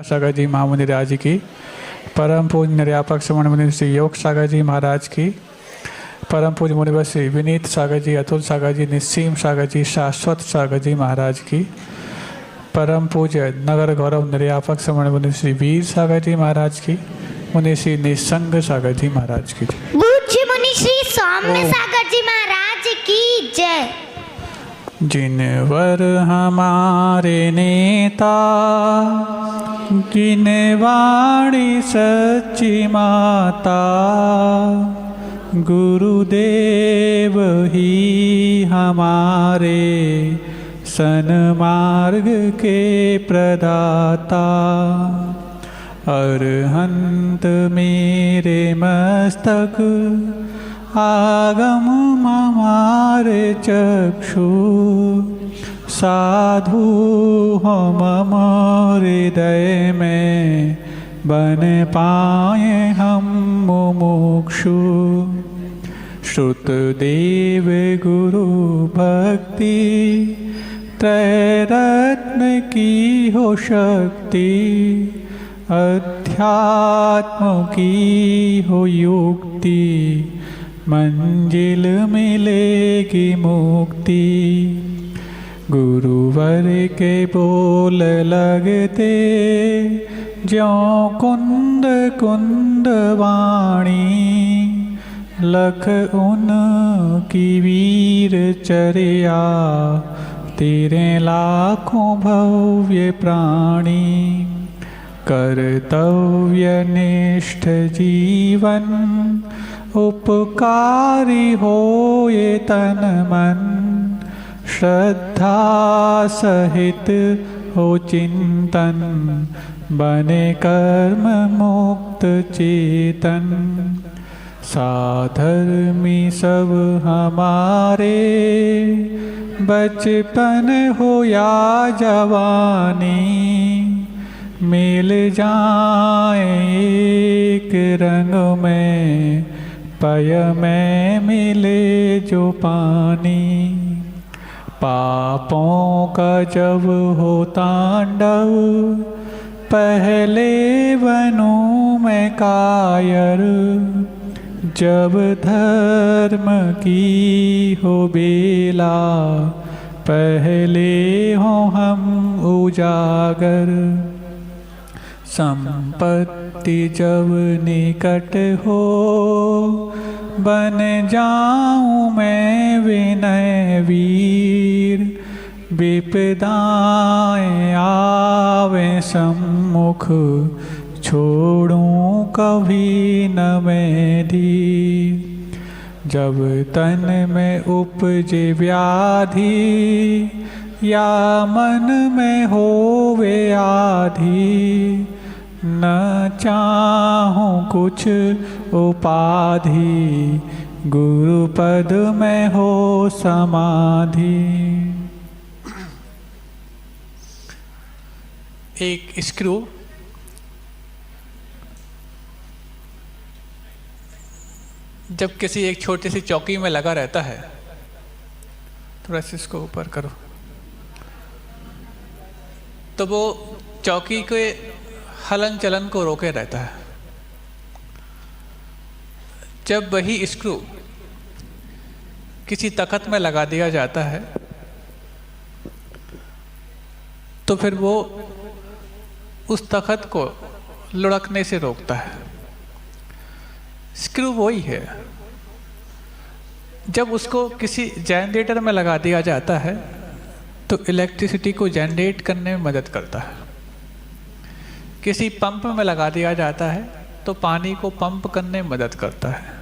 सागर जी महामुनि राज की, परम पूज्य निर्यापक श्रवण मुनि श्री योग सागर जी महाराज की, परम पूज्य मुनिवर श्री विनीत सागर जी, अतुल सागर जी, निस्सीम सागर जी, शाश्वत सागर जी महाराज की, परम पूज्य नगर गौरव निर्यापक श्रवण मुनि श्री वीर सागर जी महाराज की, मुनि श्री निसंग सागर जी महाराज की, पूज्य मुनि श्री सौम्य सागर जी महाराज की जय। जिनवर हमारे नेता, जिनवाणी सच्ची माता, गुरुदेव ही हमारे सन्मार्ग के प्रदाता, अरहंत मेरे मस्तक, आगम हमारे चक्षु, साधु हो मम हृदय में, बन पाए हम मुमुक्षु, श्रुत देव गुरु भक्ति, त्रैरत्न की हो शक्ति, अध्यात्म की हो युक्ति, मंजिल मिलेगी मुक्ति। गुरुवर के बोल लगते, ज्यों कुंद कुंद वाणी, लख उन की वीर चर्या, तेरे लाखों भव्य प्राणी, कर्तव्य निष्ठ जीवन, उपकारी हो ये तन मन, श्रद्धा सहित हो चिंतन, बने कर्म मुक्त चेतन, साधर्मी सब हमारे, बचपन हो या जवानी, मिल जाए एक रंग में, पय में मिले जो पानी, पापों का जब हो तांडव, पहले बनूं मैं कायर, जब धर्म की हो बेला, पहले हो हम उजागर, संपत्ति जब निकट हो, बन जाऊं मैं विनय वीर, विपदाएं आवे सम्मुख, छोड़ूं कभी न मैं धीर, जब तन में उपजे व्याधि, या मन में होवे आधी, न चाहूं कुछ उपाधि, गुरुपद में हो समाधि। एक स्क्रू जब किसी एक छोटी सी चौकी में लगा रहता है, थोड़ा सा इसको ऊपर करो, तो वो चौकी के हलन चलन को रोके रहता है। जब वही स्क्रू किसी तख्त में लगा दिया जाता है, तो फिर वो उस तख्त को लुढ़कने से रोकता है। स्क्रू वही है। जब उसको किसी जनरेटर में लगा दिया जाता है, तो इलेक्ट्रिसिटी को जनरेट करने में मदद करता है। किसी पंप में लगा दिया जाता है तो पानी को पंप करने में मदद करता है,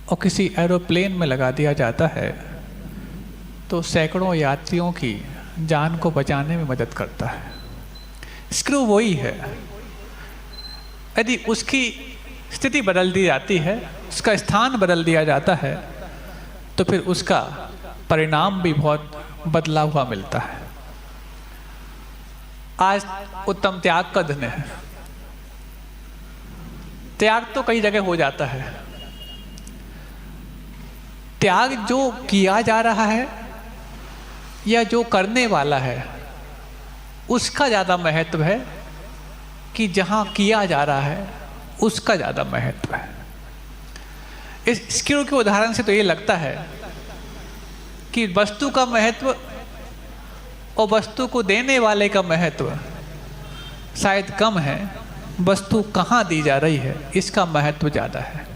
और किसी एरोप्लेन में लगा दिया जाता है तो सैकड़ों यात्रियों की जान को बचाने में मदद करता है। स्क्रू वही है। यदि उसकी स्थिति बदल दी जाती है, उसका स्थान बदल दिया जाता है, तो फिर उसका परिणाम भी बहुत बदला हुआ मिलता है। आज उत्तम त्याग का दिन है। त्याग तो कई जगह हो जाता है। त्याग जो किया जा रहा है या जो करने वाला है, उसका ज़्यादा महत्व है कि जहाँ किया जा रहा है उसका ज़्यादा महत्व है। इसके उदाहरण से तो ये लगता है कि वस्तु का महत्व और वस्तु को देने वाले का महत्व शायद कम है, वस्तु कहाँ दी जा रही है इसका महत्व ज़्यादा है।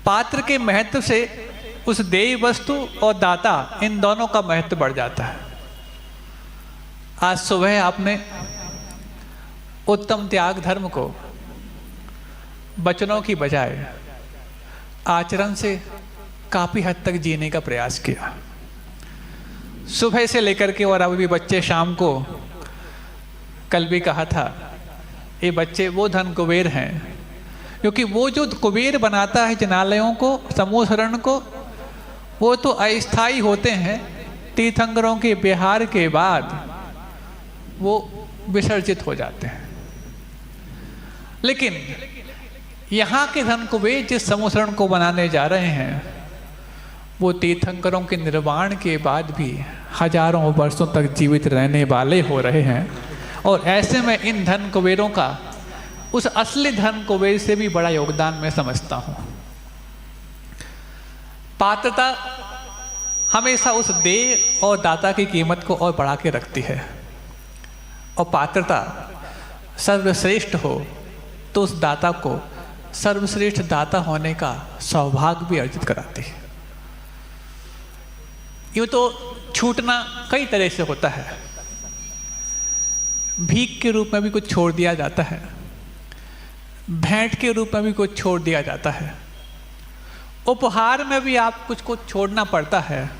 पात्र के महत्व से उस देय वस्तु और दाता इन दोनों का महत्व बढ़ जाता है। आज सुबह आपने उत्तम त्याग धर्म को वचनों की बजाय आचरण से काफ़ी हद तक जीने का प्रयास किया। सुबह से लेकर के और अभी भी बच्चे शाम को, कल भी कहा था, ये बच्चे वो धन कुबेर हैं, क्योंकि वो जो कुबेर बनाता है जिनालयों को, समूह शरण को, वो तो अस्थायी होते हैं। तीर्थंकरों के विहार के बाद वो विसर्जित हो जाते हैं। लेकिन यहाँ के धन कुबेर जिस समूह शरण को बनाने जा रहे हैं वो तीर्थंकरों के निर्वाण के बाद भी हजारों वर्षों तक जीवित रहने वाले हो रहे हैं। और ऐसे में इन धन कुबेरों का उस असली धन कुबेर से भी बड़ा योगदान मैं समझता हूँ। पात्रता हमेशा उस देय और दाता की कीमत को और बढ़ा के रखती है, और पात्रता सर्वश्रेष्ठ हो तो उस दाता को सर्वश्रेष्ठ दाता होने का सौभाग्य भी अर्जित कराती है। यूँ तो छूटना कई तरह से होता है। भीख के रूप में भी कुछ छोड़ दिया जाता है, भेंट के रूप में भी कुछ छोड़ दिया जाता है, उपहार में भी आप कुछ छोड़ना पड़ता है,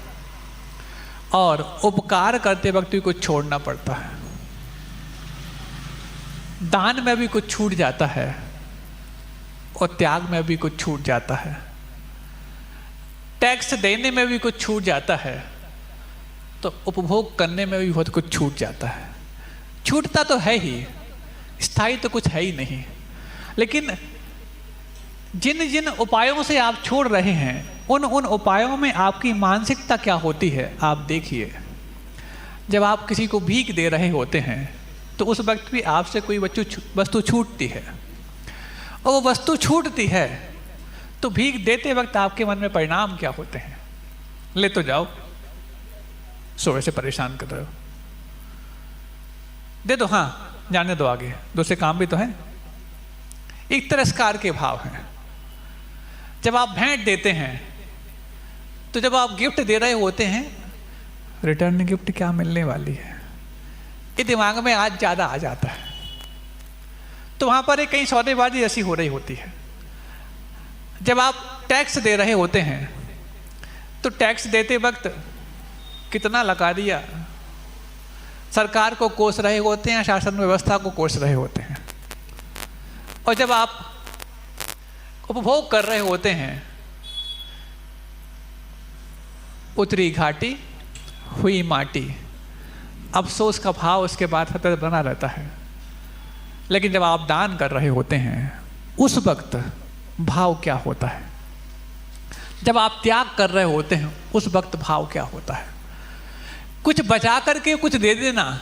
और उपकार करते वक्त भी कुछ छोड़ना पड़ता है। दान में भी कुछ छूट जाता है और त्याग में भी कुछ छूट जाता है। टैक्स देने में भी कुछ छूट जाता है तो उपभोग करने में भी बहुत कुछ छूट जाता है। छूटता तो है ही, स्थायी तो कुछ है ही नहीं। लेकिन जिन जिन उपायों से आप छोड़ रहे हैं उन उपायों में आपकी मानसिकता क्या होती है आप देखिए। जब आप किसी को भीख दे रहे होते हैं तो उस वक्त भी आपसे कोई वस्तु छूटती है, और वो वस्तु छूटती है तो भीख देते वक्त आपके मन में परिणाम क्या होते हैं? ले तो जाओ, सुबह से परेशान कर रहे हो, दे दो, हाँ जाने दो, आगे दूसरे काम भी तो हैं। एक तिरस्कार के भाव हैं। जब आप भेंट देते हैं तो जब आप गिफ्ट दे रहे होते हैं, रिटर्न गिफ्ट क्या मिलने वाली है, ये दिमाग में आज ज़्यादा आ जाता है। तो वहाँ पर एक कहीं सौदेबाजी ऐसी हो रही होती है। जब आप टैक्स दे रहे होते हैं तो टैक्स देते वक्त कितना लगा दिया, सरकार को कोस रहे होते हैं, शासन व्यवस्था को कोस रहे होते हैं। और जब आप उपभोग कर रहे होते हैं, उतरी घाटी हुई माटी, अफसोस का भाव उसके बाद सतत बना रहता है। लेकिन जब आप दान कर रहे होते हैं उस वक्त भाव क्या होता है? जब आप त्याग कर रहे होते हैं उस वक्त भाव क्या होता है? कुछ बचा करके कुछ दे देना,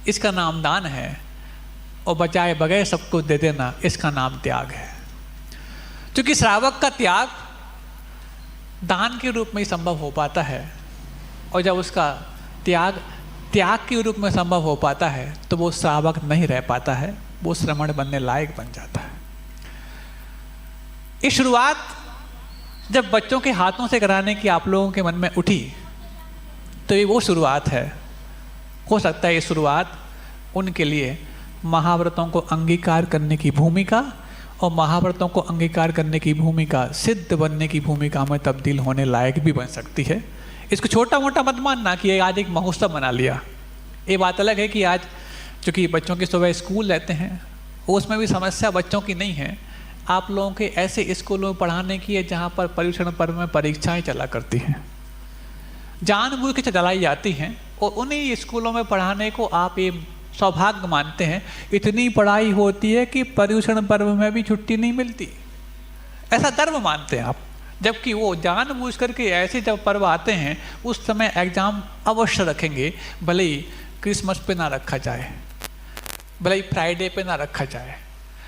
इसका नाम दान है, और बचाए बगैर सब कुछ दे देना, इसका नाम त्याग है। क्योंकि श्रावक का त्याग दान के रूप में ही संभव हो पाता है, और जब उसका त्याग के रूप में संभव हो पाता है तो वो श्रावक नहीं रह पाता है, वो श्रमण बनने लायक बन जाता है। ये शुरुआत जब बच्चों के हाथों से कराने की आप लोगों के मन में उठी तो ये वो शुरुआत है। हो सकता है ये शुरुआत उनके लिए महाव्रतों को अंगीकार करने की भूमिका और महाव्रतों को अंगीकार करने की भूमिका सिद्ध बनने की भूमिका में तब्दील होने लायक भी बन सकती है। इसको छोटा मोटा मत मानना कि आज एक महोत्सव बना लिया। ये बात अलग है कि आज चूँकि बच्चों के सुबह स्कूल रहते हैं, उसमें भी समस्या बच्चों की नहीं है, आप लोगों के ऐसे स्कूलों में पढ़ाने की है जहाँ पर परीक्षण पर्व में परीक्षाएं चला करती हैं, जानबूझ के चलाई जाती हैं, और उन्हीं स्कूलों में पढ़ाने को आप ये सौभाग्य मानते हैं। इतनी पढ़ाई होती है कि पर्यूषण पर्व में भी छुट्टी नहीं मिलती, ऐसा गर्व मानते हैं आप। जबकि वो जानबूझ करके ऐसे जब पर्व आते हैं उस समय एग्ज़ाम अवश्य रखेंगे, भले ही क्रिसमस पे ना रखा जाए। भले ही फ्राइडे पे ना रखा जाए,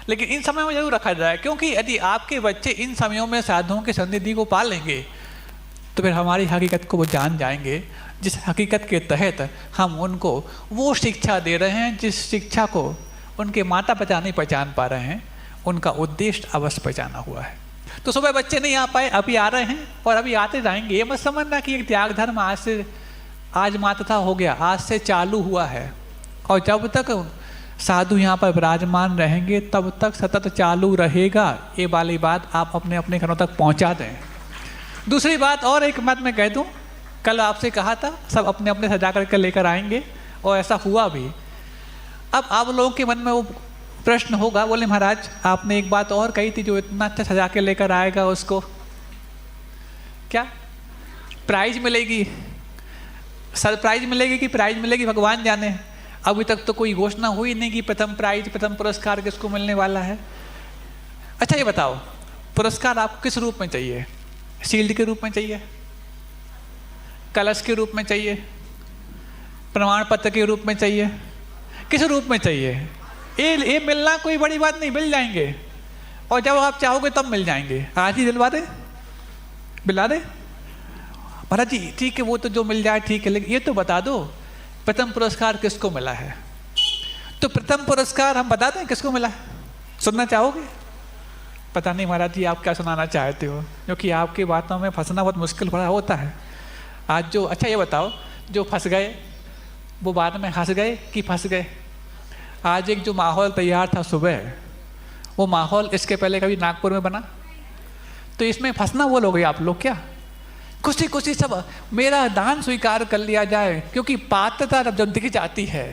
लेकिन इन समयों में जरूर रखा जाए, क्योंकि यदि आपके बच्चे इन समयों में साधुओं की सन्निधि को पालेंगे तो फिर हमारी हकीकत को वो जान जाएंगे, जिस हकीकत के तहत हम उनको वो शिक्षा दे रहे हैं जिस शिक्षा को उनके माता पिता नहीं पहचान पा रहे हैं, उनका उद्देश्य अवश्य पहचाना हुआ है। तो सुबह बच्चे नहीं आ पाए, अभी आ रहे हैं और अभी आते जाएंगे। ये मत समझना कि एक त्याग धर्म आज मातृता हो गया, आज से चालू हुआ है, और जब तक साधु यहाँ पर विराजमान रहेंगे तब तक सतत चालू रहेगा। ये वाली बात आप अपने अपने घरों तक पहुँचा दें। दूसरी बात और एक बात मैं कह दूं, कल आपसे कहा था सब अपने अपने सजा करके लेकर आएंगे, और ऐसा हुआ भी। अब आप लोगों के मन में वो प्रश्न होगा, बोले महाराज आपने एक बात और कही थी, जो इतना अच्छा सजा के लेकर आएगा उसको क्या प्राइज मिलेगी, सरप्राइज मिलेगी कि प्राइज मिलेगी, भगवान जाने। अभी तक तो कोई घोषणा हुई नहीं कि प्रथम प्राइज, प्रथम पुरस्कार किसको मिलने वाला है। अच्छा ये बताओ, पुरस्कार आपको किस रूप में चाहिए? शील्ड के रूप में चाहिए, कलश के रूप में चाहिए, प्रमाण पत्र के रूप में चाहिए, किस रूप में चाहिए? ये मिलना कोई बड़ी बात नहीं, मिल जाएंगे, और जब आप चाहोगे तब मिल जाएंगे। आज ही दिलवा दे, दिला दे महाराज जी, ठीक है वो तो जो मिल जाए ठीक है, लेकिन ये तो बता दो प्रथम पुरस्कार किसको मिला है। तो प्रथम पुरस्कार हम बता दें किसको मिला है, सुनना चाहोगे? पता नहीं महाराज जी आप क्या सुनाना चाहते हो, क्योंकि आपकी बातों में फंसना बहुत मुश्किल भरा होता है। आज जो, अच्छा ये बताओ, जो फंस गए वो बाद में हंस गए कि फंस गए? आज एक जो माहौल तैयार था सुबह, वो माहौल इसके पहले कभी नागपुर में बना? तो इसमें फंसना बोलोगे आप लोग क्या? खुशी खुशी सब मेरा दान स्वीकार कर लिया जाए, क्योंकि पात्रता जब दिख जाती है,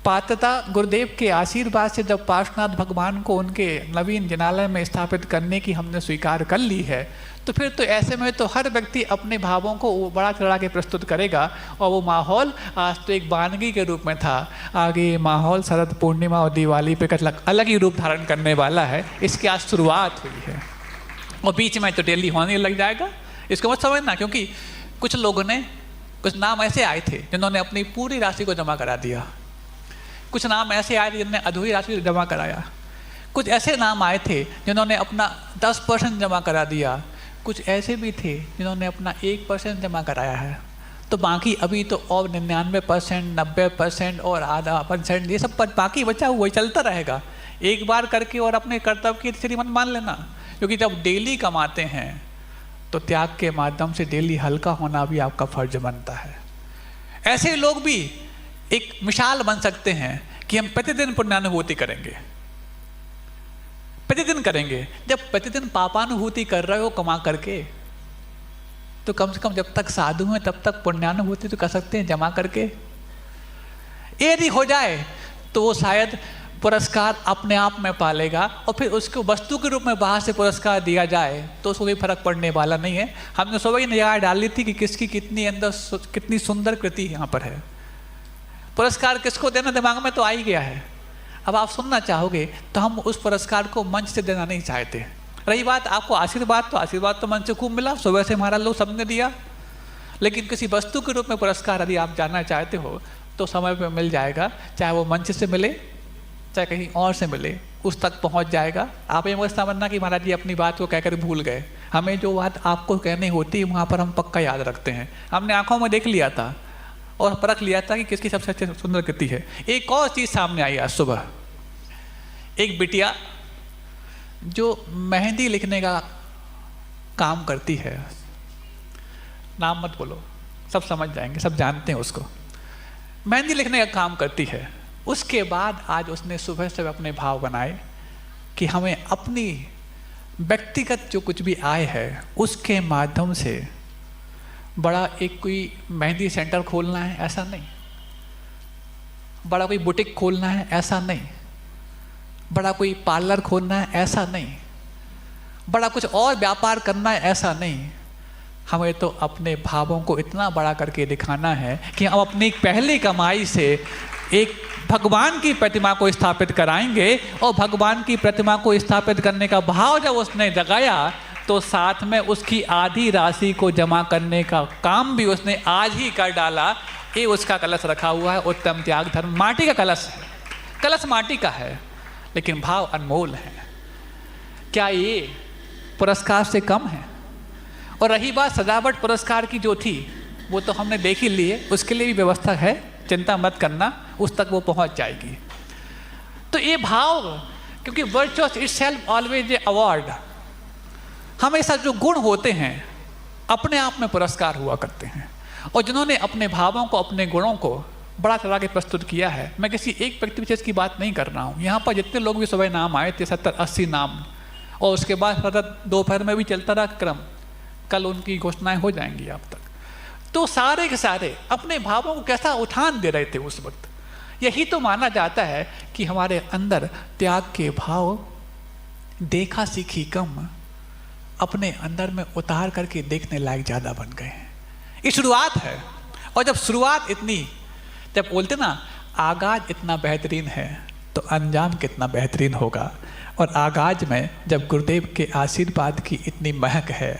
पात्रता गुरुदेव के आशीर्वाद से जब पार्श्वनाथ भगवान को उनके नवीन जिनालय में स्थापित करने की हमने स्वीकार कर ली है, तो फिर तो ऐसे में तो हर व्यक्ति अपने भावों को बड़ा चढ़ा के प्रस्तुत करेगा। और वो माहौल आज तो एक वानगी के रूप में था, आगे ये माहौल शरद पूर्णिमा और दिवाली पे अलग ही रूप धारण करने वाला है। इसकी आज शुरुआत हुई है और बीच में तो डेली होने लग जाएगा। इसको मत समझना, क्योंकि कुछ लोगों ने, कुछ नाम ऐसे आए थे जिन्होंने अपनी पूरी राशि को जमा करा दिया, कुछ नाम ऐसे आए थे जिन्होंने अधूरी राशि जमा कराया, कुछ ऐसे नाम आए थे जिन्होंने अपना 10% जमा करा दिया, कुछ ऐसे भी थे जिन्होंने अपना 1% जमा कराया है। तो बाकी अभी तो और 99%, 90% और आधा % ये सब पर बाकी बचा हुआ चलता रहेगा। एक बार करके और अपने कर्तव्य की श्रीमत मान लेना, क्योंकि जब डेली कमाते हैं तो त्याग के माध्यम से डेली हल्का होना भी आपका फर्ज बनता है। ऐसे लोग भी एक मिसाल बन सकते हैं कि हम प्रतिदिन पुण्यानुभूति करेंगे, प्रतिदिन करेंगे। जब प्रतिदिन पापानुभूति कर रहे हो कमा करके, तो कम से कम जब तक साधु हैं तब तक पुण्यानुभूति तो कर सकते हैं जमा करके। यदि हो जाए तो वो शायद पुरस्कार अपने आप में पालेगा, और फिर उसको वस्तु के रूप में बाहर से पुरस्कार दिया जाए तो उसको कोई फर्क पड़ने वाला नहीं है। हमने सुबह ही निगाह डाली थी कि किसकी कितनी अंदर कितनी सुंदर कृति यहाँ पर है। पुरस्कार किसको देना दिमाग में तो आ ही गया है। अब आप सुनना चाहोगे तो हम उस पुरस्कार को मंच से देना नहीं चाहते। रही बात आपको आशीर्वाद, तो आशीर्वाद तो मंच से खूब मिला, सुबह से हमारा लोग सबने दिया, लेकिन किसी वस्तु के रूप में पुरस्कार यदि आप जानना चाहते हो तो समय पर मिल जाएगा, चाहे वो मंच से मिले चाहे कहीं और से मिले, उस तक पहुंच जाएगा। आप ये मत समझना कि महाराज जी अपनी बात को कहकर भूल गए। हमें जो बात आपको कहनी होती है वहाँ पर हम पक्का याद रखते हैं। हमने आंखों में देख लिया था और परख लिया था कि किसकी सबसे अच्छी सुंदर कृति है। एक और चीज़ सामने आई आज सुबह, एक बिटिया जो मेहंदी लिखने का काम करती है, नाम मत बोलो, सब समझ जाएंगे, सब जानते हैं उसको, मेहंदी लिखने का काम करती है। उसके बाद आज उसने सुबह से अपने भाव बनाए कि हमें अपनी व्यक्तिगत जो कुछ भी आय है उसके माध्यम से बड़ा एक कोई मेहंदी सेंटर खोलना है, ऐसा नहीं, बड़ा कोई बुटीक खोलना है, ऐसा नहीं, बड़ा कोई पार्लर खोलना है, ऐसा नहीं, बड़ा कुछ और व्यापार करना है, ऐसा नहीं। हमें तो अपने भावों को इतना बड़ा करके दिखाना है कि हम अपनी पहली कमाई से एक भगवान की प्रतिमा को स्थापित कराएंगे, और भगवान की प्रतिमा को स्थापित करने का भाव जब उसने जगाया तो साथ में उसकी आधी राशि को जमा करने का काम भी उसने आज ही कर डाला। ये उसका कलश रखा हुआ है, उत्तम त्याग धर्म, माटी का कलश है, कलश माटी का है लेकिन भाव अनमोल है। क्या ये पुरस्कार से कम है? और रही बात सजावट पुरस्कार की जो थी वो तो हमने देख ही ली है, उसके लिए भी व्यवस्था है, चिंता मत करना, उस तक वो पहुंच जाएगी। तो ये भाव, क्योंकि virtuous itself always a award, हमेशा जो गुण होते हैं अपने आप में पुरस्कार हुआ करते हैं। और जिन्होंने अपने भावों को, अपने गुणों को बड़ा तरह के प्रस्तुत किया है, मैं किसी एक व्यक्ति विशेष की बात नहीं कर रहा हूँ, यहाँ पर जितने लोग भी सुबह नाम आए थे 70-80 नाम, और उसके बाद सतत दोपहर में भी चलता रहा क्रम, कल उनकी घोषणाएं हो जाएंगी आप तक। तो सारे के सारे अपने भावों को कैसा उठान दे रहे थे उस वक्त। यही तो माना जाता है कि हमारे अंदर त्याग के भाव देखा सीखी कम, अपने अंदर में उतार करके देखने लायक ज़्यादा बन गए हैं। ये शुरुआत है, और जब शुरुआत इतनी, जब बोलते ना आगाज इतना बेहतरीन है तो अंजाम कितना बेहतरीन होगा। और आगाज में जब गुरुदेव के आशीर्वाद की इतनी महक है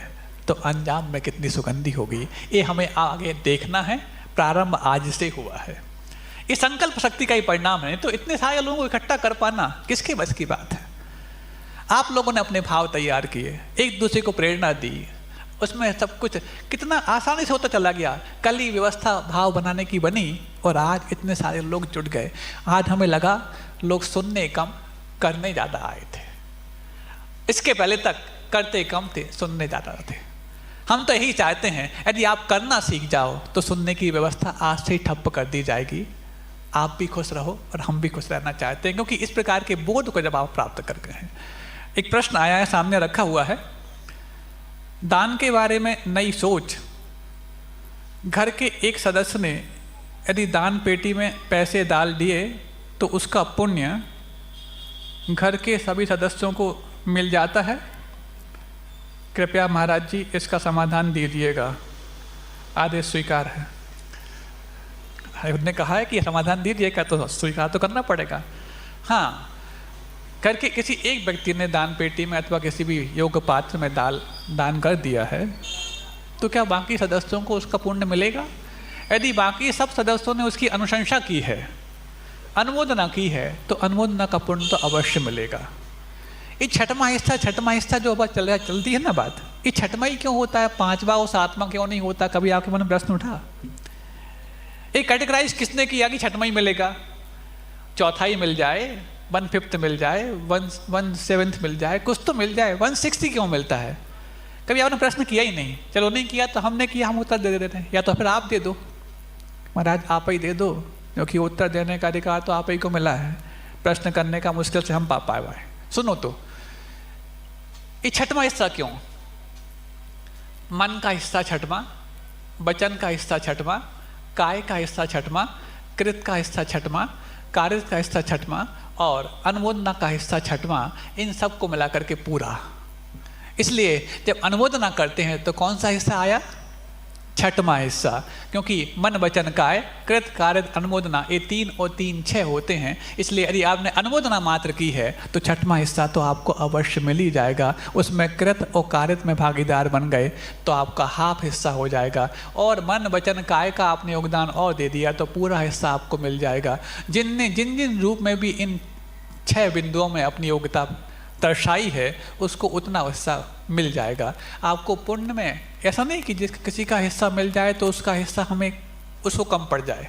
तो अंजाम में कितनी सुगंधी होगी, ये हमें आगे देखना है। प्रारंभ आज से हुआ है, ये संकल्प शक्ति का ही परिणाम है। तो इतने सारे लोगों को इकट्ठा कर पाना किसके बस की बात है? आप लोगों ने अपने भाव तैयार किए, एक दूसरे को प्रेरणा दी, उसमें सब कुछ कितना आसानी से होता चला गया। कल ही व्यवस्था भाव बनाने की बनी और आज इतने सारे लोग जुट गए। आज हमें लगा लोग सुनने कम करने ज़्यादा आए थे, इसके पहले तक करते कम थे, सुनने ज़्यादा थे। हम तो यही चाहते हैं यदि आप करना सीख जाओ तो सुनने की व्यवस्था आज से ही ठप्प कर दी जाएगी। आप भी खुश रहो और हम भी खुश रहना चाहते हैं, क्योंकि इस प्रकार के बोध को जब आप प्राप्त कर गए हैं। एक प्रश्न आया है, सामने रखा हुआ है, दान के बारे में नई सोच। घर के एक सदस्य ने यदि दान पेटी में पैसे डाल दिए तो उसका पुण्य घर के सभी सदस्यों को मिल जाता है? कृपया महाराज जी इसका समाधान दीजिएगा। आदेश स्वीकार है। उन्होंने कहा है कि समाधान दीजिएगा तो स्वीकार तो करना पड़ेगा। हाँ, करके किसी एक व्यक्ति ने दान पेटी में अथवा किसी भी योग्य पात्र में दान कर दिया है तो क्या बाकी सदस्यों को उसका पुण्य मिलेगा? यदि बाकी सब सदस्यों ने उसकी अनुशंसा की है, अनुमोदना की है, तो अनुमोदना का पुण्य तो अवश्य मिलेगा। ये छठवां हिस्सा जो अब चलती है ना बात, ये छठवां ही क्यों होता है, पांचवा और सातवां क्यों नहीं होता? कभी आपके मन में प्रश्न उठा? ये कैटेगराइज किसने किया कि छठवां ही मिलेगा? चौथाई मिल जाए, 1/5 मिल जाए, 1/7 मिल जाए, कुछ तो मिल जाए, 1/60 क्यों मिलता है? कभी आपने प्रश्न किया ही नहीं। चलो नहीं किया तो हमने किया, हम उत्तर दे देते हैं। या तो फिर आप दे दो, महाराज आप ही दे दो, क्योंकि उत्तर देने का अधिकार तो आप ही को मिला है, प्रश्न करने का मुश्किल से हम पाए हुआ है। सुनो तो, ये छठवां हिस्सा क्यों? मन का हिस्सा छठवां, वचन का हिस्सा छठवां, काय का हिस्सा छठवां, कृत का हिस्सा छठवां, कार्य का हिस्सा छठवां और अनुमोदना का हिस्सा छठवां, इन सब को मिला करके पूरा। इसलिए जब अनुमोदना करते हैं तो कौन सा हिस्सा आया? छठवां हिस्सा, क्योंकि मन वचन काय कृत कार्य अनुमोदना, ये 3 और 3 6 होते हैं। इसलिए यदि आपने अनुमोदना मात्र की है तो छठवां हिस्सा तो आपको अवश्य मिल ही जाएगा। उसमें कृत और कार्य में भागीदार बन गए तो आपका हाफ हिस्सा हो जाएगा। और मन वचन काय का आपने योगदान और दे दिया तो पूरा हिस्सा आपको मिल जाएगा। जिन रूप में भी इन 6 बिंदुओं में अपनी योग्यता दर्शाई है उसको उतना हिस्सा मिल जाएगा आपको पुण्य में। ऐसा नहीं कि किसी का हिस्सा मिल जाए तो उसका हिस्सा हमें उसको कम पड़ जाए,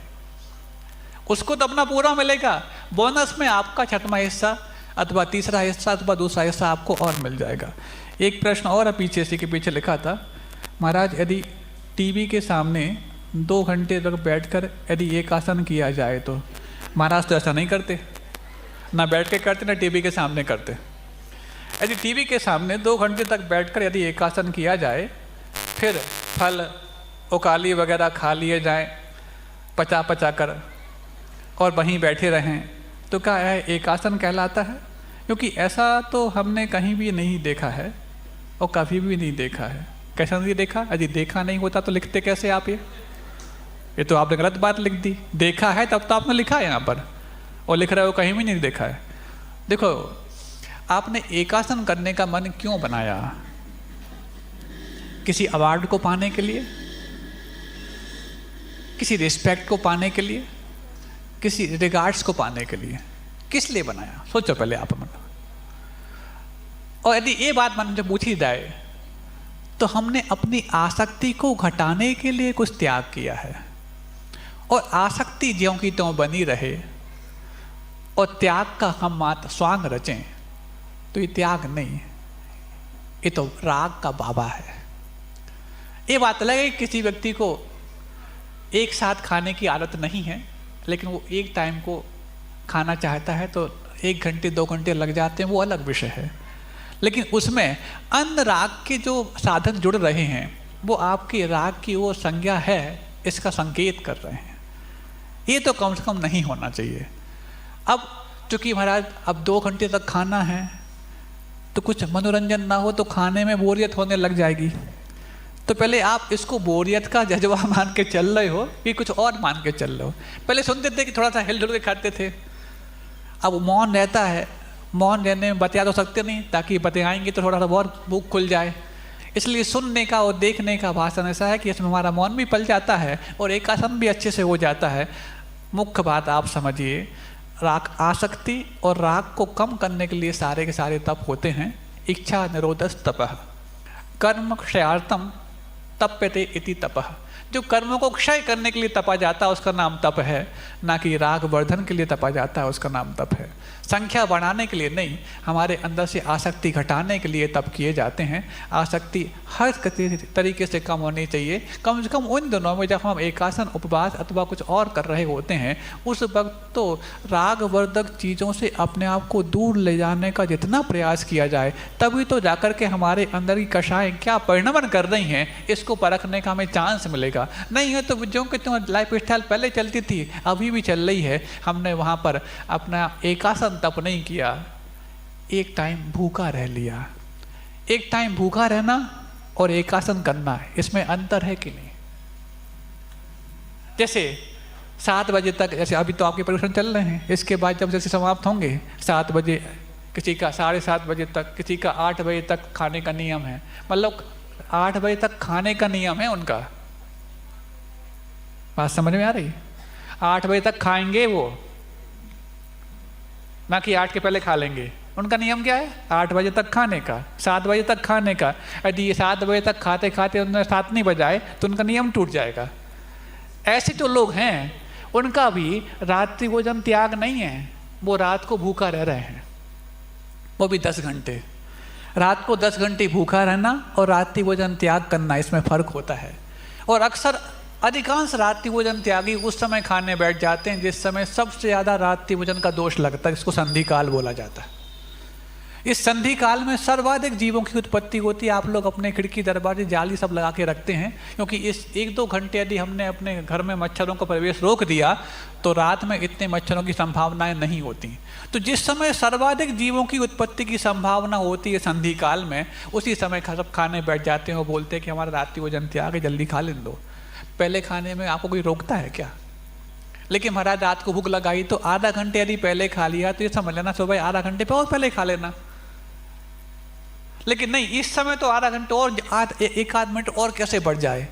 उसको तो अपना पूरा मिलेगा। बोनस में आपका छठवां हिस्सा अथवा तीसरा हिस्सा अथवा दूसरा हिस्सा आपको और मिल जाएगा। एक प्रश्न और पीछे इसी के पीछे लिखा था, महाराज यदि टीवी के सामने 2 घंटे तक बैठकर यदि एक आसन किया जाए तो? महाराज तो ऐसा नहीं करते, ना बैठ के करते ना टीवी के सामने करते। यदि टीवी के सामने 2 घंटे तक बैठकर यदि एक आसन किया जाए, फिर फल उकाली वगैरह खा लिए जाएं पचा कर और वहीं बैठे रहें तो क्या यह एक आसन कहलाता है? क्योंकि ऐसा तो हमने कहीं भी नहीं देखा है और कभी भी नहीं देखा है। कैसा नहीं देखा? यदि देखा नहीं होता तो लिखते कैसे आप? ये तो आपने गलत बात लिख दी। देखा है तब तो आपने लिखा है यहाँ पर, और लिख रहे हो कहीं भी नहीं देखा है। देखो, आपने एकासन करने का मन क्यों बनाया? किसी अवार्ड को पाने के लिए, किसी रिस्पेक्ट को पाने के लिए, किसी रिगार्ड्स को पाने के लिए? किस लिए बनाया, सोचो पहले आप मन। और यदि ये बात मन जब पूछी जाए तो हमने अपनी आसक्ति को घटाने के लिए कुछ त्याग किया है, और आसक्ति ज्यों की त्यों बनी रहे और त्याग का हम मात्र स्वांग रचें, तो ये त्याग नहीं, ये तो राग का बाबा है। ये बात अलग है, किसी व्यक्ति को एक साथ खाने की आदत नहीं है, लेकिन वो एक टाइम को खाना चाहता है तो 1 घंटे 2 घंटे लग जाते हैं, वो अलग विषय है। लेकिन उसमें अन्य राग के जो साधन जुड़ रहे हैं वो आपके राग की वो संज्ञा है, इसका संकेत कर रहे हैं। ये तो कम से कम नहीं होना चाहिए। अब चूंकि महाराज अब 2 घंटे तक खाना है तो कुछ मनोरंजन ना हो तो खाने में बोरियत होने लग जाएगी, तो पहले आप इसको बोरियत का जज्बा मान के चल रहे हो कि कुछ और मान के चल रहे हो। पहले सुनते थे कि थोड़ा सा हिल डुल के खाते थे, अब मौन रहता है, मौन रहने में बतिया तो सकते नहीं, ताकि बतियाएंगे तो थोड़ा सा बहुत भूख खुल जाए। इसलिए सुनने का और देखने का भाषण ऐसा है कि इसमें हमारा मौन भी पल जाता है और एक आसन भी अच्छे से हो जाता है। मुख्य बात आप समझिए, राग आसक्ति और राग को कम करने के लिए सारे के सारे तप होते हैं। इच्छा निरोधस तपः, कर्म क्षयार्थम तप्यते इति तपः। जो कर्मों को क्षय करने के लिए तपा जाता है उसका नाम तप है, ना कि राग वर्धन के लिए तपा जाता है उसका नाम तप है। संख्या बढ़ाने के लिए नहीं, हमारे अंदर से आसक्ति घटाने के लिए तप किए जाते हैं। आसक्ति हर तरीके से कम होनी चाहिए। कम से कम उन दिनों में जब हम एकासन उपवास अथवा कुछ और कर रहे होते हैं, उस वक्त तो राग वर्धक चीज़ों से अपने आप को दूर ले जाने का जितना प्रयास किया जाए, तभी तो जाकर के हमारे अंदर की कषाएँ क्या परिणमन कर रही हैं इसको परखने का हमें चांस मिलेगा। नहीं है तो जो कि तुम लाइफ स्टाइल पहले चलती थी अभी भी चल रही है, हमने वहाँ पर अपना एकासन तप नहीं किया, एक टाइम भूखा रह लिया। एक टाइम भूखा रहना और एकासन करना, इसमें अंतर है कि नहीं? जैसे 7 बजे तक, जैसे अभी तो आपके परीक्षण चल रहे हैं, इसके बाद जब जैसे समाप्त होंगे 7 बजे, किसी का 7:30 बजे तक, किसी का 8 बजे तक खाने का नियम है। मतलब 8 बजे तक खाने का नियम है उनका। बात समझ में आ रही? 8 बजे तक खाएंगे वो, ना कि 8 के पहले खा लेंगे। उनका नियम क्या है? 8 बजे तक खाने का, 7 बजे तक खाने का। यदि ये 7 बजे तक खाते खाते उन्होंने 7 नहीं बजाए तो उनका नियम टूट जाएगा। ऐसे जो लोग हैं उनका भी रात्रि भोजन त्याग नहीं है, वो रात को भूखा रह रहे हैं, वो भी 10 घंटे। रात को 10 घंटे भूखा रहना और रात्रि भोजन त्याग करना, इसमें फर्क होता है। और अक्सर अधिकांश रात्रि भोजन त्यागी उस समय खाने बैठ जाते हैं जिस समय सबसे ज़्यादा रात्रि भोजन का दोष लगता है, इसको संधि काल बोला जाता है। इस संधि काल में सर्वाधिक जीवों की उत्पत्ति होती है। आप लोग अपने खिड़की दरवाजे जाली सब लगा के रखते हैं, क्योंकि इस 1-2 घंटे यदि हमने अपने घर में मच्छरों का प्रवेश रोक दिया तो रात में इतने मच्छरों की संभावनाएं नहीं होती। तो जिस समय सर्वाधिक जीवों की उत्पत्ति की संभावना होती है संधि काल में, उसी समय सब खाने बैठ जाते हैं और बोलते हैं कि हमारा रात्रि भोजन त्याग है, जल्दी खा लें दो। पहले खाने में आपको कोई रोकता है क्या? लेकिन महाराज रात को भूख लगाई तो आधा घंटे यदि पहले खा लिया तो ये समझ लेना सुबह आधा घंटे पे और पहले खा लेना। लेकिन नहीं, इस समय तो आधा घंटे और 1 आध मिनट और कैसे बढ़ जाए,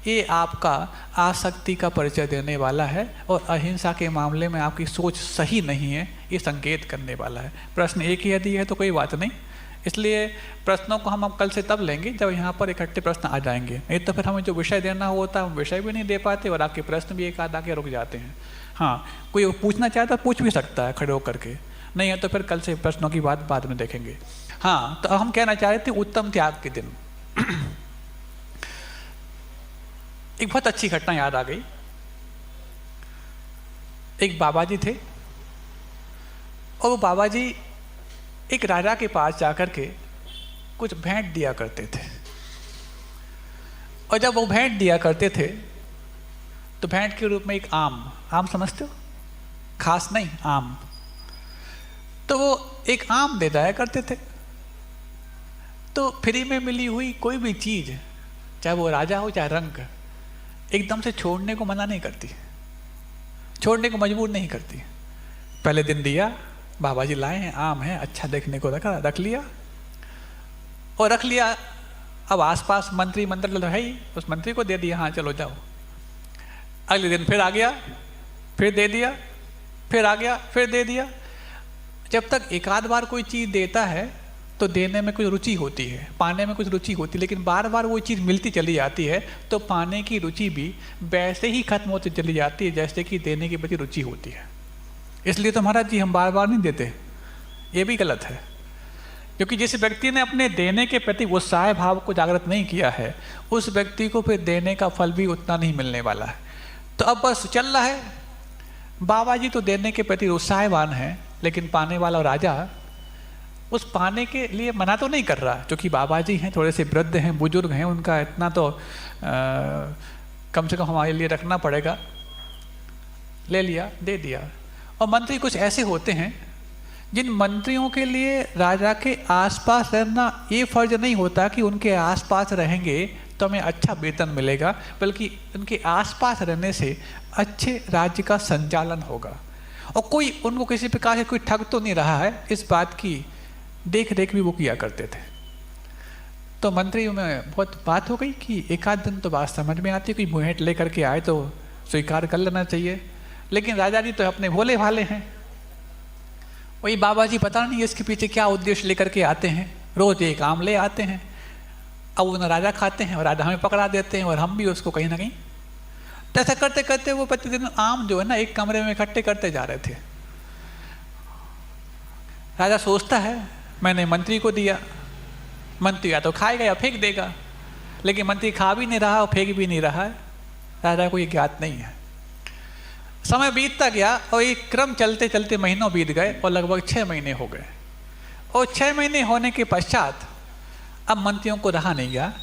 ये आपका आसक्ति का परिचय देने वाला है। और अहिंसा के मामले में आपकी सोच सही नहीं है, ये संकेत करने वाला है। प्रश्न एक ही यदि है तो कोई बात नहीं, इसलिए प्रश्नों को हम अब कल से तब लेंगे जब यहाँ पर इकट्ठे प्रश्न आ जाएंगे। नहीं तो फिर हमें जो विषय देना होता है हम विषय भी नहीं दे पाते और आपके प्रश्न भी एक आध आके रुक जाते हैं। हाँ, कोई पूछना चाहता है पूछ भी सकता है खड़े होकर के, नहीं है तो फिर कल से प्रश्नों की बात बाद में देखेंगे। हाँ, तो हम कहना चाह रहे थे उत्तम त्याग के दिन एक बहुत अच्छी घटना याद आ गई। एक बाबा जी थे और वो बाबा जी एक राजा के पास जाकर के कुछ भेंट दिया करते थे। और जब वो भेंट दिया करते थे तो भेंट के रूप में एक आम समझते हो, खास नहीं आम, तो वो एक आम दे जाया करते थे। तो फ्री में मिली हुई कोई भी चीज़, चाहे वो राजा हो चाहे रंग, एकदम से छोड़ने को मना नहीं करती, छोड़ने को मजबूर नहीं करती। पहले दिन दिया, बाबा जी लाए हैं, आम है, अच्छा देखने को रख लिया और रख लिया। अब आसपास मंत्री मंडल है ही, उस मंत्री को दे दिया, हाँ चलो जाओ। अगले दिन फिर आ गया, फिर दे दिया, फिर आ गया, फिर दे दिया। जब तक एक आध बार कोई चीज़ देता है तो देने में कुछ रुचि होती है, पाने में कुछ रुचि होती है, लेकिन बार बार वो चीज़ मिलती चली जाती है तो पाने की रुचि भी वैसे ही खत्म होती चली जाती है जैसे कि देने की प्रति रुचि होती है। इसलिए तो महाराज जी हम बार बार नहीं देते, ये भी गलत है। क्योंकि जिस व्यक्ति ने अपने देने के प्रति उत्साह भाव को जागृत नहीं किया है, उस व्यक्ति को फिर देने का फल भी उतना नहीं मिलने वाला है। तो अब बस चल रहा है, बाबा जी तो देने के प्रति उत्साहवान है, लेकिन पाने वाला राजा उस पाने के लिए मना तो नहीं कर रहा, क्योंकि बाबा जी हैं, थोड़े से वृद्ध हैं, बुजुर्ग हैं, उनका इतना तो कम से कम हमारे लिए रखना पड़ेगा। ले लिया, दे दिया। और मंत्री कुछ ऐसे होते हैं जिन मंत्रियों के लिए राजा के आसपास रहना ये फर्ज नहीं होता कि उनके आसपास रहेंगे तो हमें अच्छा वेतन मिलेगा, बल्कि उनके आसपास रहने से अच्छे राज्य का संचालन होगा। और कोई उनको किसी प्रकार से कोई ठग तो नहीं रहा है, इस बात की देख रेख भी वो किया करते थे। तो मंत्रियों में बहुत बात हो गई कि एक आध दिन तो बात समझ में आती है, कोई भेंट लेकर के आए तो स्वीकार कर लेना चाहिए, लेकिन राजा जी तो अपने भोले भाले हैं। वही बाबा जी पता नहीं इसके पीछे क्या उद्देश्य लेकर के आते हैं, रोज एक आम ले आते हैं, अब उन्हें राजा खाते हैं और राजा हमें पकड़ा देते हैं और हम भी उसको कहीं ना कहीं। तो ऐसा करते करते वो प्रतिदिन आम जो है ना एक कमरे में इकट्ठे करते जा रहे थे। राजा सोचता है मैंने मंत्री को दिया, मंत्री या तो खाएगा या फेंक देगा, लेकिन मंत्री खा भी नहीं रहा और फेंक भी नहीं रहा है, राजा को ये ज्ञात नहीं है। समय बीतता गया और एक क्रम चलते चलते महीनों बीत गए और लगभग 6 महीने हो गए। और 6 महीने होने के पश्चात अब मंत्रियों को रहा नहीं गया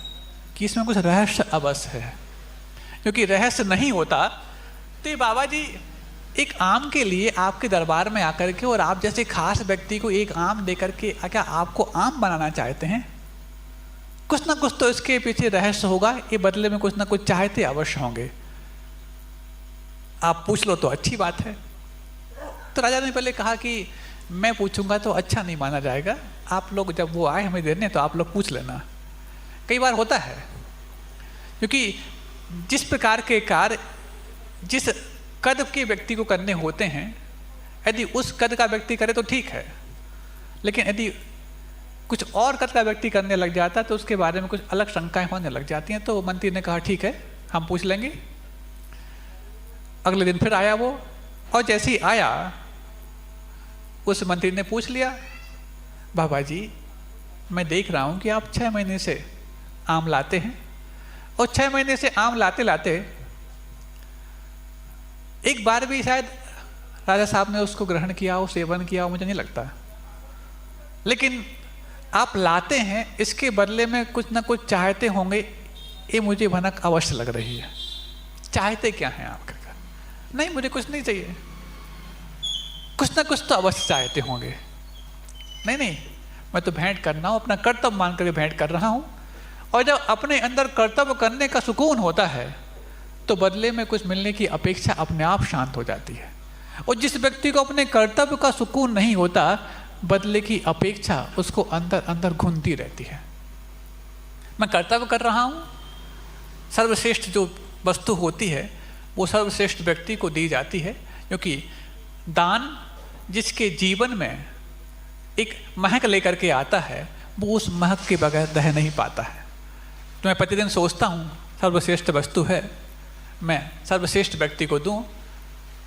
कि इसमें कुछ रहस्य अवश्य है, क्योंकि रहस्य नहीं होता तो ये बाबा जी एक आम के लिए आपके दरबार में आकर के और आप जैसे खास व्यक्ति को एक आम देकर के क्या आपको आम बनाना चाहते हैं? कुछ ना कुछ तो इसके पीछे रहस्य होगा, ये बदले में कुछ ना कुछ चाहते अवश्य होंगे। आप पूछ लो तो अच्छी बात है। तो राजा ने पहले कहा कि मैं पूछूंगा तो अच्छा नहीं माना जाएगा, आप लोग जब वो आए हमें देने तो आप लोग पूछ लेना। कई बार होता है, क्योंकि जिस प्रकार के कार्य जिस कद के व्यक्ति को करने होते हैं, यदि उस कद का व्यक्ति करे तो ठीक है, लेकिन यदि कुछ और कद का व्यक्ति करने लग जाता है तो उसके बारे में कुछ अलग शंकाएं होने लग जाती हैं। तो मंत्री ने कहा ठीक है हम पूछ लेंगे। अगले दिन फिर आया वो, और जैसे ही आया उस मंत्री ने पूछ लिया, बाबा जी मैं देख रहा हूं कि आप 6 महीने से आम लाते हैं, और 6 महीने से आम लाते लाते एक बार भी शायद राजा साहब ने उसको ग्रहण किया हो, सेवन किया हो, मुझे नहीं लगता। लेकिन आप लाते हैं, इसके बदले में कुछ ना कुछ चाहते होंगे, ये मुझे भनक अवश्य लग रही है। चाहते क्या हैं आप? नहीं मुझे कुछ नहीं चाहिए, कुछ ना कुछ तो अवश्य चाहते होंगे। नहीं नहीं मैं तो भेंट करना हूँ, अपना कर्तव्य मान करके भेंट कर रहा हूँ। और जब अपने अंदर कर्तव्य करने का सुकून होता है तो बदले में कुछ मिलने की अपेक्षा अपने आप शांत हो जाती है। और जिस व्यक्ति को अपने कर्तव्य का सुकून नहीं होता, बदले की अपेक्षा उसको अंदर अंदर घूमती रहती है। मैं कर्तव्य कर रहा हूँ, सर्वश्रेष्ठ जो वस्तु होती है वो सर्वश्रेष्ठ व्यक्ति को दी जाती है, क्योंकि दान जिसके जीवन में एक महक लेकर के आता है वो उस महक के बगैर रह नहीं पाता है। तो मैं प्रतिदिन सोचता हूँ सर्वश्रेष्ठ वस्तु है, मैं सर्वश्रेष्ठ व्यक्ति को दूँ,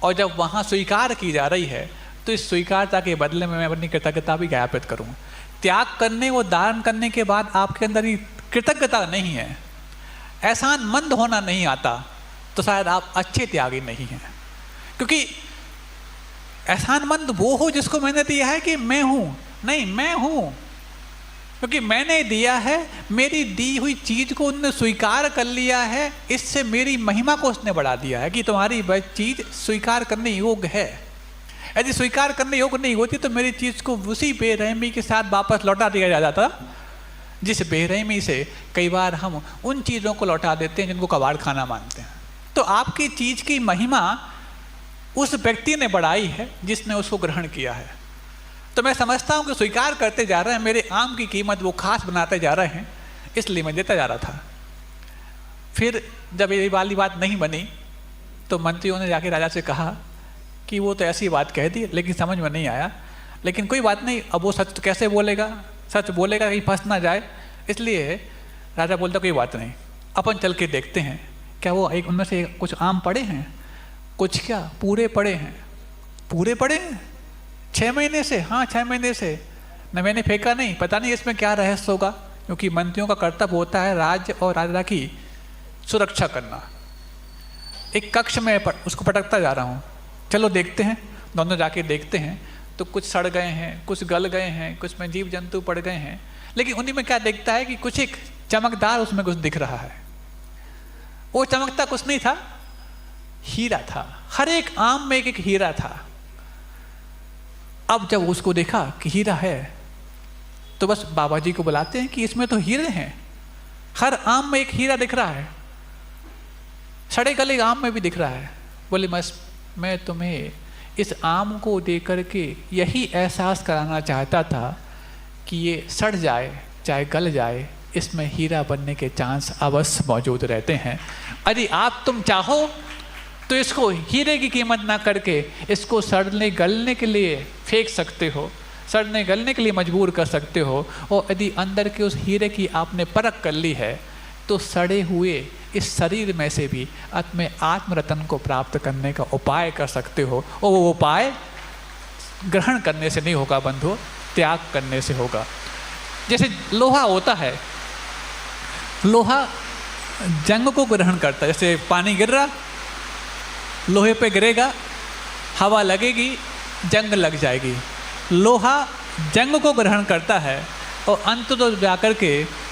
और जब वहाँ स्वीकार की जा रही है तो इस स्वीकारता के बदले में मैं अपनी कृतज्ञता भी ज्ञापित करूँ। त्याग करने व दान करने के बाद आपके अंदर ही कृतज्ञता नहीं है, एहसानमंद होना नहीं आता, तो शायद आप अच्छे त्यागी नहीं हैं। क्योंकि एहसानमंद वो हो जिसको मैंने दिया है कि मैं हूँ, नहीं मैं हूँ, क्योंकि मैंने दिया है, मेरी दी हुई चीज़ को उन्होंने स्वीकार कर लिया है, इससे मेरी महिमा को उसने बढ़ा दिया है कि तुम्हारी वह चीज़ स्वीकार करने योग्य है। यदि स्वीकार करने योग्य नहीं होती तो मेरी चीज़ को उसी बेरहमी के साथ वापस लौटा दिया जाता, जिस बेरहमी से कई बार हम उन चीज़ों को लौटा देते हैं जिनको कबाड़ खाना मानते हैं। तो आपकी चीज़ की महिमा उस व्यक्ति ने बढ़ाई है जिसने उसको ग्रहण किया है। तो मैं समझता हूँ कि स्वीकार करते जा रहे हैं, मेरे आम की कीमत वो खास बनाते जा रहे हैं, इसलिए मैं देता जा रहा था। फिर जब ये वाली बात नहीं बनी तो मंत्रियों ने जाके राजा से कहा कि वो तो ऐसी बात कह दी, लेकिन समझ में नहीं आया, लेकिन कोई बात नहीं, अब वो सच तो कैसे बोलेगा, सच बोलेगा कहीं फंस ना जाए, इसलिए राजा बोलता कोई बात नहीं, अपन चल के देखते हैं क्या वो एक उनमें से कुछ आम पड़े हैं, कुछ क्या पूरे पड़े हैं। पूरे पड़े हैं 6 महीने से, हाँ 6 महीने से न मैंने फेंका नहीं, पता नहीं इसमें क्या रहस्य होगा, क्योंकि मंत्रियों का कर्तव्य होता है राज्य और राजा की सुरक्षा करना। एक कक्ष में उसको पटकता जा रहा हूँ, चलो देखते हैं। दोनों जाके देखते हैं तो कुछ सड़ गए हैं, कुछ गल गए हैं, कुछ में जीव जंतु पड़ गए हैं, लेकिन उन्हीं में क्या देखता है कि कुछ एक चमकदार उसमें कुछ दिख रहा है। वो चमकता कुछ नहीं था, हीरा था। हर एक आम में एक हीरा था। अब जब उसको देखा कि हीरा है तो बस बाबा जी को बुलाते हैं कि इसमें तो हीरे हैं, हर आम में एक हीरा दिख रहा है, सड़े गले आम में भी दिख रहा है। बोले मैं तुम्हें इस आम को देख करके यही एहसास कराना चाहता था कि ये सड़ जाए चाहे गल जाए, इसमें हीरा बनने के चांस अवश्य मौजूद रहते हैं। यदि आप तुम चाहो तो इसको हीरे की कीमत ना करके इसको सड़ने गलने के लिए फेंक सकते हो, सड़ने गलने के लिए मजबूर कर सकते हो। और यदि अंदर के उस हीरे की आपने परख कर ली है तो सड़े हुए इस शरीर में से भी अपने आत्मरतन को प्राप्त करने का उपाय कर सकते हो। और वो उपाय ग्रहण करने से नहीं होगा बंधु, त्याग करने से होगा। जैसे लोहा होता है, लोहा जंग को ग्रहण करता है। जैसे पानी गिर रहा, लोहे पे गिरेगा, हवा लगेगी, जंग लग जाएगी। लोहा जंग को ग्रहण करता है और अंत तो जाकर के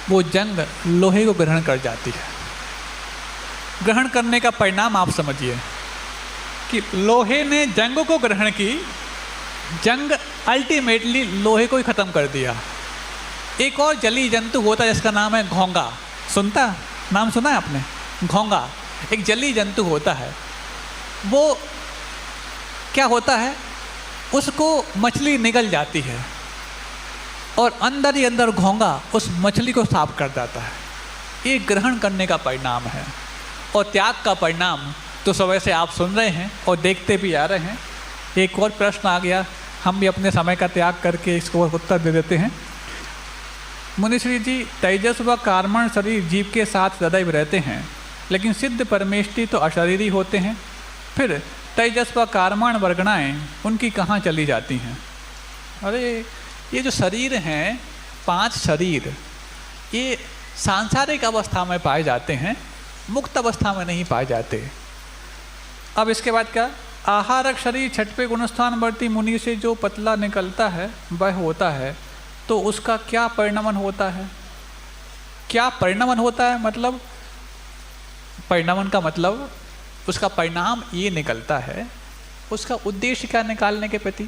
वो जंग लोहे को ग्रहण कर जाती है। ग्रहण करने का परिणाम आप समझिए कि लोहे ने जंग को ग्रहण की, जंग अल्टीमेटली लोहे को ही खत्म कर दिया। एक और जलीय जंतु होता है जिसका नाम है घोंगा, नाम सुना है आपने? घोंगा एक जलीय जंतु होता है। वो क्या होता है, उसको मछली निगल जाती है और अंदर ही अंदर घोंगा उस मछली को साफ कर देता है। ये ग्रहण करने का परिणाम है। और त्याग का परिणाम तो सुबह से आप सुन रहे हैं और देखते भी आ रहे हैं। एक और प्रश्न आ गया, हम भी अपने समय का त्याग करके इसको उत्तर दे देते हैं। मुनिश्री जी, तेजस व कार्मण शरीर जीव के साथ सदैव रहते हैं, लेकिन सिद्ध परमेष्टि तो अशरीरी होते हैं। फिर तेजस व कार्मण वर्गणाएँ उनकी कहाँ चली जाती हैं? अरे ये जो शरीर हैं, 5 शरीर, ये सांसारिक अवस्था में पाए जाते हैं, मुक्त अवस्था में नहीं पाए जाते। अब इसके बाद क्या, आहारक शरीर छठवें गुणस्थानवर्ती मुनि से जो पतला निकलता है वह होता है, तो उसका क्या परिणमन होता है? क्या परिणमन होता है? मतलब परिणमन का मतलब उसका परिणाम ये निकलता है, उसका उद्देश्य क्या निकालने के प्रति?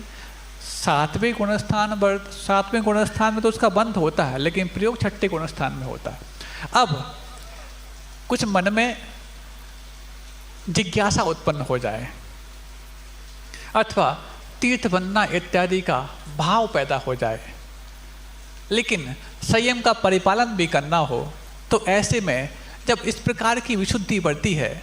7वें गुणस्थान में तो उसका बंध होता है, लेकिन प्रयोग 6ठे गुणस्थान में होता है। अब कुछ मन में जिज्ञासा उत्पन्न हो जाए अथवा तीर्थ वंदना इत्यादि का भाव पैदा हो जाए, लेकिन संयम का परिपालन भी करना हो, तो ऐसे में जब इस प्रकार की विशुद्धि बढ़ती है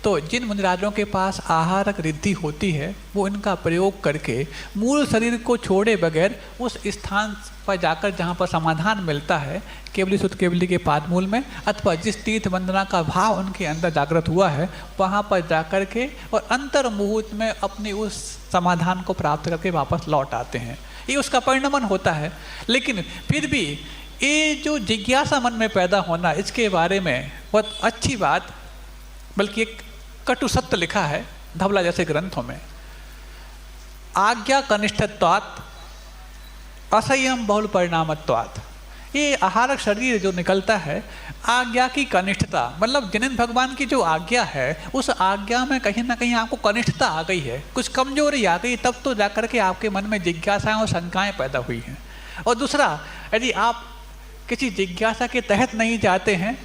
तो जिन मुनिराजों के पास आहारक रिद्धि होती है वो इनका प्रयोग करके मूल शरीर को छोड़े बगैर उस स्थान पर जाकर जहाँ पर समाधान मिलता है केवली सुत केवली के पादमूल में, अथवा जिस तीर्थ वंदना का भाव उनके अंदर जागृत हुआ है वहाँ पर जाकर के और अंतर मुहूर्त में अपनी उस समाधान को प्राप्त करके वापस लौट आते हैं। ये उसका परिणमन होता है। लेकिन फिर भी ये जो जिज्ञासा मन में पैदा होना, इसके बारे में बहुत अच्छी बात, बल्कि एक कटु सत्य लिखा है धवला जैसे ग्रंथों में। आज्ञा कनिष्ठत्वात् असंयम बहुल परिणामत्वात्। ये आहारक शरीर जो निकलता है, आज्ञा की कनिष्ठता, मतलब जिन भगवान की जो आज्ञा है उस आज्ञा में कहीं ना कहीं आपको कनिष्ठता आ गई है, कुछ कमजोरी आ गई, तब तो जाकर के आपके मन में जिज्ञासाएं और शंकाएं पैदा हुई हैं। और दूसरा, यदि आप किसी जिज्ञासा के तहत नहीं जाते हैं,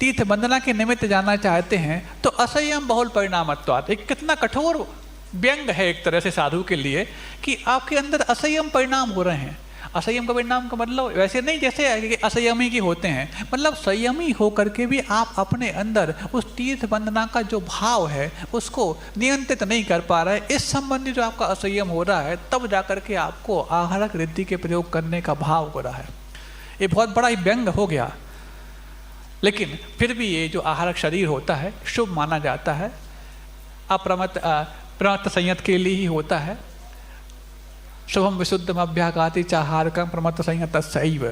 तीर्थ वंदना के निमित्त जाना चाहते हैं, तो असंयम बहुल परिणामत्वात्। एक कितना कठोर व्यंग है एक तरह से साधु के लिए कि आपके अंदर असंयम परिणाम हो रहे हैं। असंयम का परिणाम का मतलब वैसे नहीं जैसे कि असंयमी की होते हैं, मतलब संयमी होकर के भी आप अपने अंदर उस तीर्थ वंदना का जो भाव है उसको नियंत्रित नहीं कर पा रहे, इस संबंधी जो आपका असंयम हो रहा है, तब जाकर के आपको आहारक रिद्धि के प्रयोग करने का भाव हो रहा है। ये बहुत बड़ा ही व्यंग हो गया, लेकिन फिर भी ये जो आहारक शरीर होता है शुभ माना जाता है, प्रमत्त संयत के लिए ही होता है। शुभम विशुद्धम अभ्याघाति चाहारकम प्रमत्त संयत सैव,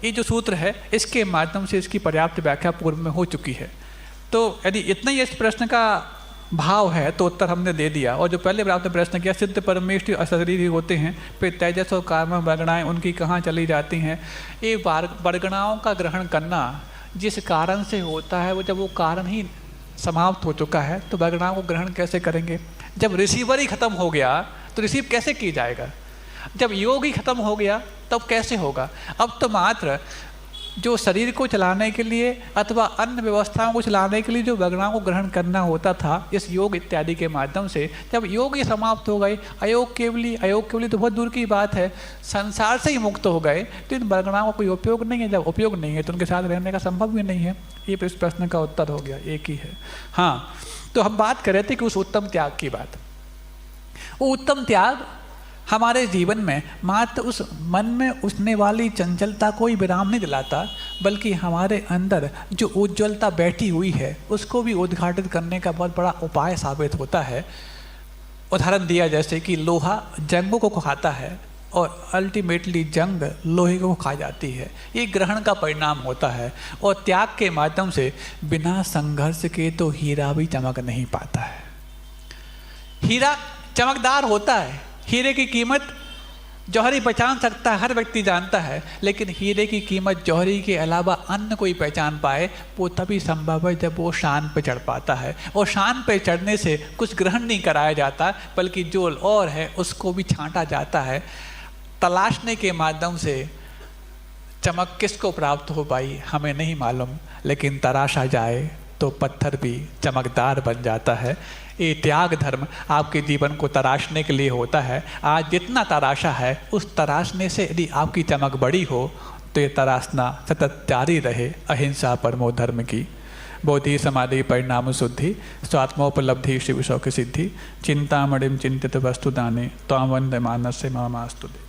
ये जो सूत्र है इसके माध्यम से इसकी पर्याप्त व्याख्या पूर्व में हो चुकी है। तो यदि इतना ही इस प्रश्न का भाव है तो उत्तर हमने दे दिया। और जो पहले आपने प्रश्न किया सिद्ध परमेष्टि अशरीरी होते हैं, फिर तेजस और कार्म वर्गणाएँ उनकी कहाँ चली जाती हैं, ये वर्गणाओं का ग्रहण करना जिस कारण से होता है, वो जब वो कारण ही समाप्त हो चुका है तो वर्गणाओं को ग्रहण कैसे करेंगे। जब रिसीवर ही खत्म हो गया तो रिसीव कैसे किया जाएगा, जब योग ही खत्म हो गया तब कैसे होगा। अब तो मात्र जो शरीर को चलाने के लिए अथवा अन्य व्यवस्थाओं को चलाने के लिए जो वर्गणाओं को ग्रहण करना होता था इस योग इत्यादि के माध्यम से, जब योग ही समाप्त हो गए, अयोग केवली तो बहुत दूर की बात है, संसार से ही मुक्त हो गए, तो इन वर्गणाओं का कोई उपयोग नहीं है। जब उपयोग नहीं है तो उनके साथ रहने का संभव भी नहीं है। ये इस प्रश्न का उत्तर हो गया, एक ही है। हाँ, तो हम बात कर रहे थे कि उस उत्तम त्याग की बात। वो उत्तम त्याग हमारे जीवन में मात्र उस मन में उठने वाली चंचलता को ही विराम नहीं दिलाता, बल्कि हमारे अंदर जो उज्ज्वलता बैठी हुई है उसको भी उद्घाटित करने का बहुत बड़ा उपाय साबित होता है। उदाहरण दिया जैसे कि लोहा जंगों को खाता है और अल्टीमेटली जंग लोहे को खा जाती है, ये ग्रहण का परिणाम होता है। और त्याग के माध्यम से बिना संघर्ष के तो हीरा भी चमक नहीं पाता है। हीरा चमकदार होता है, हीरे की कीमत जौहरी पहचान सकता है, हर व्यक्ति जानता है, लेकिन हीरे की कीमत जौहरी के अलावा अन्य कोई पहचान पाए वो तभी संभव है जब वो शान पे चढ़ पाता है। और शान पे चढ़ने से कुछ ग्रहण नहीं कराया जाता, बल्कि जो और है उसको भी छांटा जाता है। तलाशने के माध्यम से चमक किसको प्राप्त हो पाई हमें नहीं मालूम, लेकिन तराशा जाए तो पत्थर भी चमकदार बन जाता है। ये त्याग धर्म आपके जीवन को तराशने के लिए होता है। आज जितना तराशा है उस तराशने से यदि आपकी चमक बड़ी हो तो ये तराशना सतत जारी रहे। अहिंसा परमो धर्म की, बोधि समाधि परिणाम शुद्धि, स्वात्मोपलब्धि शिव शौक सिद्धि, चिंतामणिम चिंतित वस्तु दाने त्वाम वंदे मानस्य ममास्तुते।